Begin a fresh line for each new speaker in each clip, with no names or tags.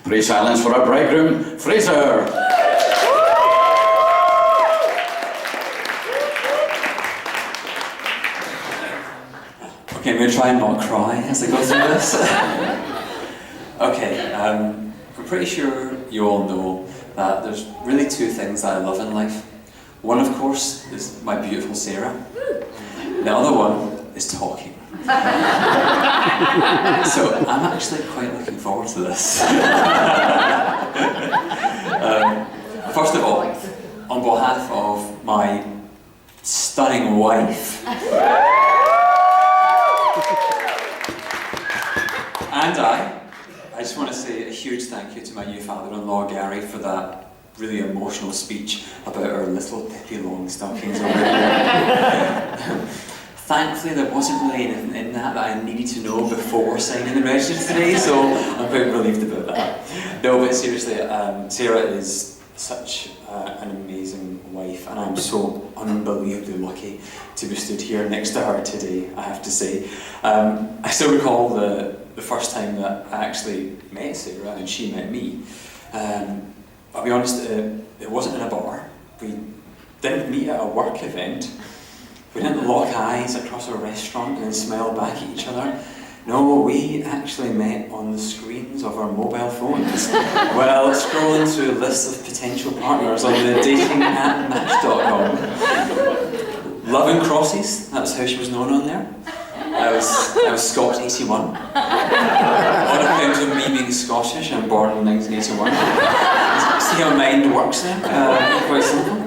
Praise silence for our bridegroom, Fraser.
Okay, I'm going to try and not cry as I go through this. Okay, I'm pretty sure you all know that there's really two things that I love in life. One, of course, is my beautiful Sarah. The other one is talking. So I'm actually quite looking forward to this. First of all, on behalf of my stunning wife, and I just want to say a huge thank you to my new father-in-law, Gary, for that really emotional speech about our little Pippi Longstockings over there. Thankfully, there wasn't really anything in that I needed to know before signing the register today, so I'm quite relieved about that. No, but seriously, Sarah is such an amazing wife, and I'm so unbelievably lucky to be stood here next to her today, I have to say. I still recall the first time that I actually met Sarah and she met me. I'll be honest, it wasn't in a bar. We didn't meet at a work event. We didn't lock eyes across a restaurant and then smile back at each other. No, we actually met on the screens of our mobile phones while scrolling through a list of potential partners on the dating app Match.com. Loving Crosses, that was how she was known on there. I was Scot 81. On account of me being Scottish, I'm born in 1981. See how mind works then? Quite simple.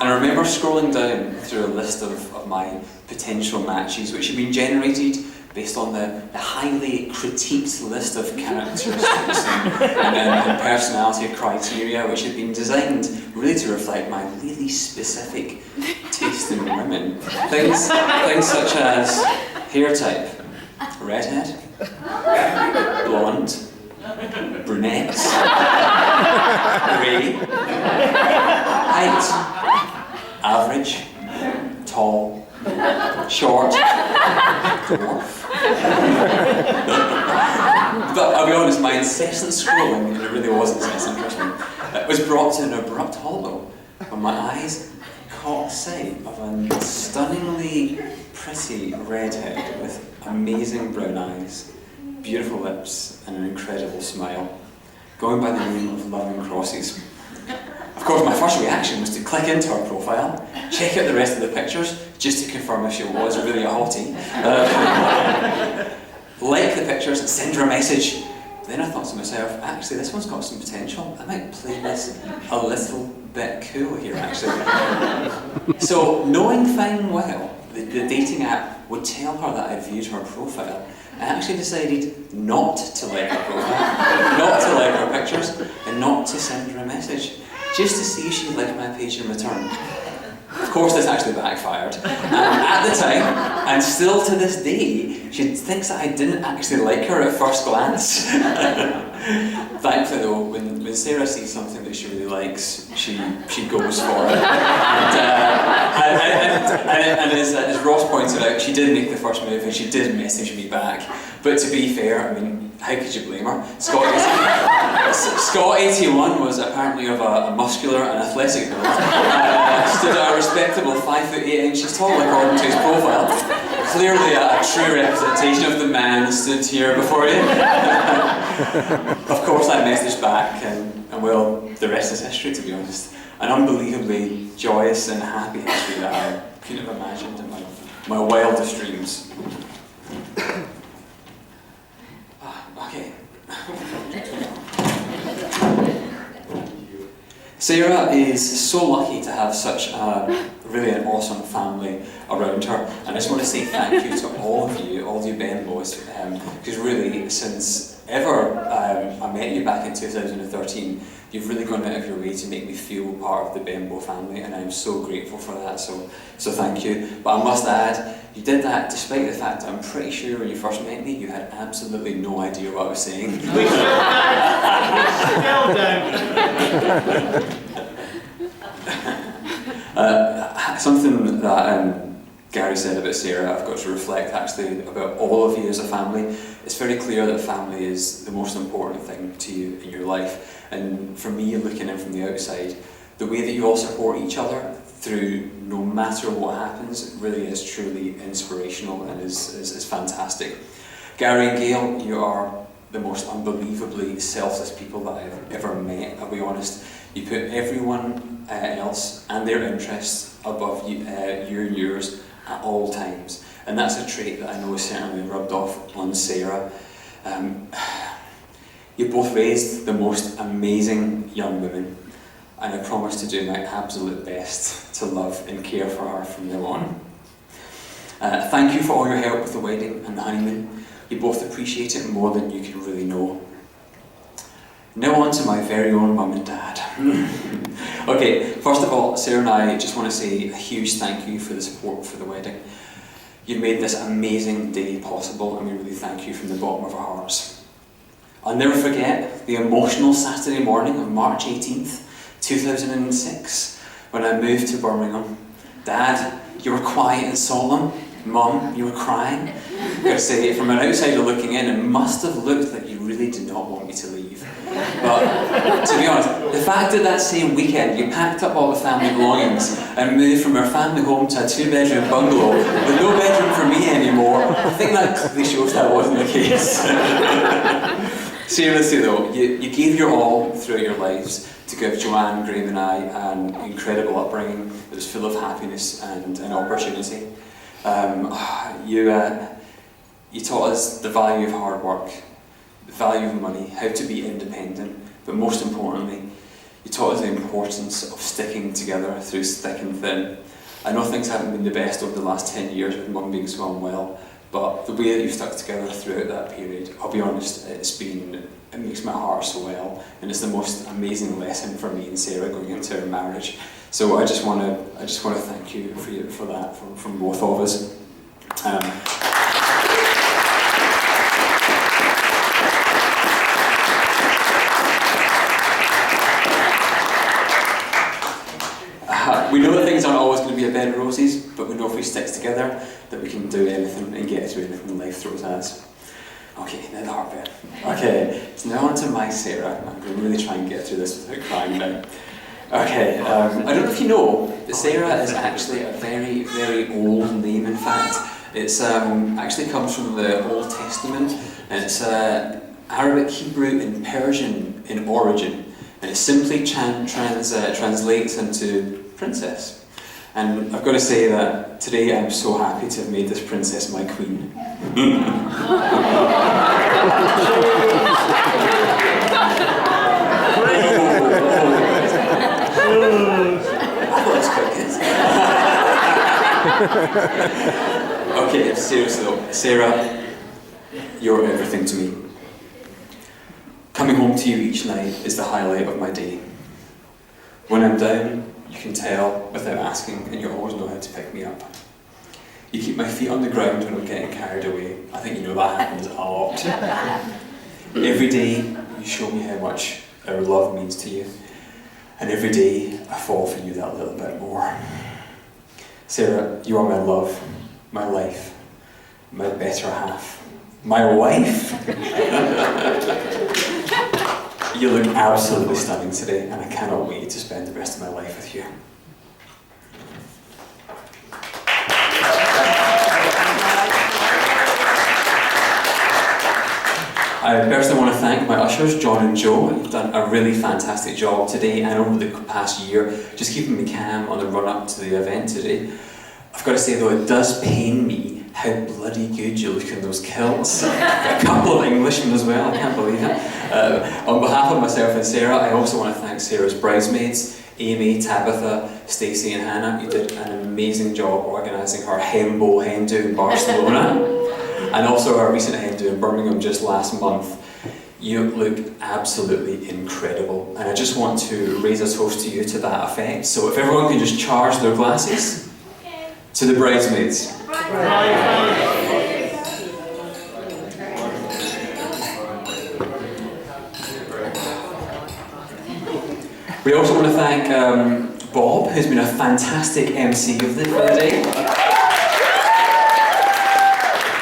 And I remember scrolling down through a list of my potential matches, which had been generated based on the highly critiqued list of characteristics and personality criteria, which had been designed really to reflect my really specific taste in women. Things such as hair type, redhead, blonde, brunette, grey, height, average, tall, short, dwarf. But I'll be honest, my incessant scrolling, and it really was incessant, trust me, was brought to an abrupt halt though, when my eyes caught sight of a stunningly pretty redhead with amazing brown eyes, beautiful lips, and an incredible smile, going by the name of Loving Crosses. Of course, my first reaction was to click into her profile, check out the rest of the pictures, just to confirm if she was really a hottie. Like the pictures and send her a message. Then I thought to myself, actually, this one's got some potential. I might play this a little bit cool here, actually. So, knowing fine well the dating app would tell her that I viewed her profile, I actually decided not to like her profile, not to like her pictures, and not to send her a message, just to see if she'd like my page in return. Of course, this actually backfired. At the time, and still to this day, she thinks that I didn't actually like her at first glance. Thankfully though, when Sarah sees something that she really likes, she goes for it. And as Ross pointed out, she did make the first move and she did message me back. But to be fair, I mean, how could you blame her? Scot 81 was apparently of a muscular and athletic build. Stood at a respectable 5'8" tall according to his profile. Clearly a true representation of the man that stood here before you. Of course I messaged back and well, the rest is history, to be honest. An unbelievably joyous and happy history that I couldn't have imagined in my wildest dreams. Okay. Sarah is so lucky to have such really an awesome family around her, and I just want to say thank you to all of you Ben boys, because really since ever I met you back in 2013, you've really gone out of your way to make me feel part of the Benbow family, and I'm so grateful for that, so thank you. But I must add, you did that despite the fact that I'm pretty sure when you first met me, you had absolutely no idea what I was saying. Something that Gary said about Sarah, I've got to reflect actually about all of you as a family. it's very clear that family is the most important thing to you in your life. And for me, looking in from the outside, the way that you all support each other through no matter what happens really is truly inspirational and is fantastic. Gary and Gail, you are the most unbelievably selfless people that I've ever met, I'll be honest. You put everyone else and their interests above you and yours at all times. And that's a trait that I know is certainly rubbed off on Sarah. You both raised the most amazing young women, and I promise to do my absolute best to love and care for her from now on. Thank you for all your help with the wedding and the honeymoon. You both appreciate it more than you can really know. Now on to my very own mum and dad. Okay, first of all, Sarah and I just want to say a huge thank you for the support for the wedding. You've made this amazing day possible, and we really thank you from the bottom of our hearts. I'll never forget the emotional Saturday morning of March 18th, 2006, when I moved to Birmingham. Dad, you were quiet and solemn. Mum, you were crying. I've got to say, from an outsider looking in, it must have looked like you really did not want me to leave. But to be honest, the fact that same weekend you packed up all the family belongings and moved from our family home to a 2-bedroom bungalow with no bedroom for me anymore, I think that clearly shows that wasn't the case. Seriously though, you gave your all throughout your lives to give Joanne, Graham and I an incredible upbringing that was full of happiness and opportunity. You taught us the value of hard work, the value of money, how to be independent, but most importantly, you taught us the importance of sticking together through thick and thin. I know things haven't been the best over the last 10 years with Mum being so unwell, but the way that you've stuck together throughout that period, I'll be honest, it makes my heart so well, and it's the most amazing lesson for me and Sarah going into our marriage. So I just want to thank you for that from both of us. We know that things aren't always going to be a bed of roses, but we know if we stick together that we can do anything and get through anything life throws at us. Okay, now the hard bit. Okay, so now on to my Sarah. I'm going to really try and get through this without crying now. Okay, I don't know if you know, but Sarah is actually a very, very old name, in fact. It's actually comes from the Old Testament, and it's Arabic, Hebrew and Persian in origin, and it simply translates into princess. And I've got to say that today I'm so happy to have made this princess my queen. Okay, seriously though, Sarah, you're everything to me. Coming home to you each night is the highlight of my day. When I'm down, you can tell without asking, and you always know how to pick me up. You keep my feet on the ground when I'm getting carried away. I think you know that happens a lot. Every day, you show me how much our love means to you. And every day, I fall for you that little bit more. Sarah, you are my love, my life, my better half, my wife. You look absolutely stunning today, and I cannot wait to spend the rest of my life with you. I personally want to thank my ushers, John and Joe. You've done a really fantastic job today and over the past year, just keeping me calm on the run-up to the event today. I've got to say though, it does pain me how bloody good you look in those kilts. A couple of Englishmen as well, I can't believe it. On behalf of myself and Sarah, I also want to thank Sarah's bridesmaids, Amy, Tabitha, Stacey and Hannah. You did an amazing job organising her Hembo hen do in Barcelona. And also our recent hen do in Birmingham just last month. You look absolutely incredible. And I just want to raise a toast to you to that effect. So if everyone can just charge their glasses to the bridesmaids. We also want to thank Bob, who's been a fantastic MC for the day.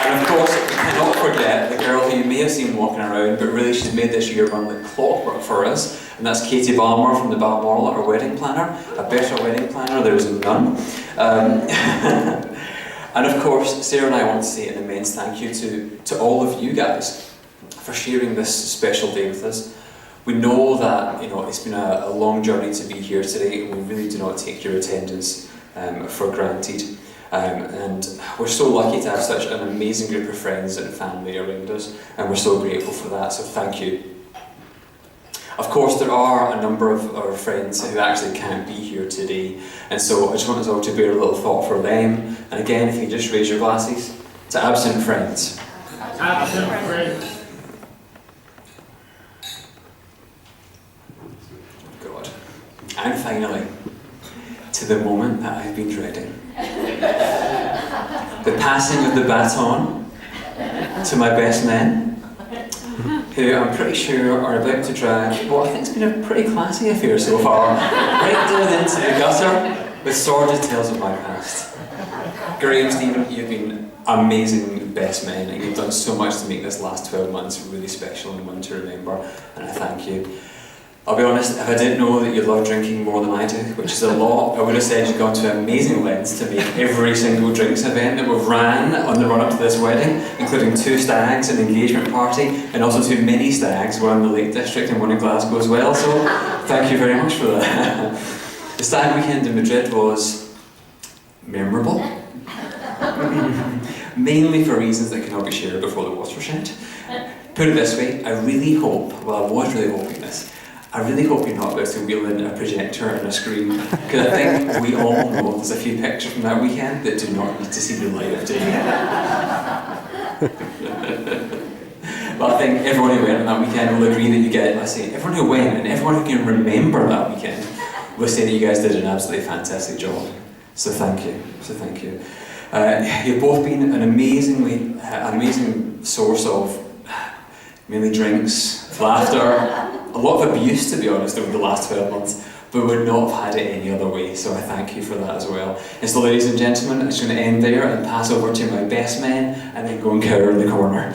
And of course, we cannot forget the girl who may have seen walking around, but really she's made this year run like clockwork for us, and that's Katie Balmer from the Balmoral, our wedding planner. A better wedding planner there is none. And of course, Sarah and I want to say an immense thank you to all of you guys for sharing this special day with us. We know that it's been a long journey to be here today, and we really do not take your attendance for granted. And we're so lucky to have such an amazing group of friends and family around us, and we're so grateful for that, so thank you. Of course, there are a number of our friends who actually can't be here today, and so I just want us all to bear a little thought for them. And again, if you just raise your glasses to absent friends.
Absent friends.
God. And finally, to the moment that I've been dreading. The passing of the baton to my best men, who I'm pretty sure are about to drag what I think has been a pretty classy affair so far, right down into the gutter with sordid tales of my past. Graham, Stephen, you've been amazing best men, and you've done so much to make this last 12 months really special and one to remember, and I thank you. I'll be honest, if I didn't know that you love drinking more than I do, which is a lot, I would have said you've gone to amazing lengths to make every single drinks event that we've ran on the run up to this wedding, including 2 stags, an engagement party, and also 2 mini stags, one in the Lake District and one in Glasgow as well, so thank you very much for that. The stag weekend in Madrid was memorable, mainly for reasons that cannot be shared before the watershed. Put it this way, I really hope, well I was really hoping this, I really hope you're not about to wheel in a projector and a screen, because I think we all know there's a few pictures from that weekend that do not need to see the light of day. But I think everyone who went on that weekend will agree that you get, I say, everyone who went and everyone who can remember that weekend will say that you guys did an absolutely fantastic job. So thank you. You've both been an amazing source of mainly drinks, laughter, a lot of abuse, to be honest, over the last 12 months, but would not have had it any other way, so I thank you for that as well. And so, ladies and gentlemen, I'm just going to end there and pass over to my best men, and then go and cower in the corner.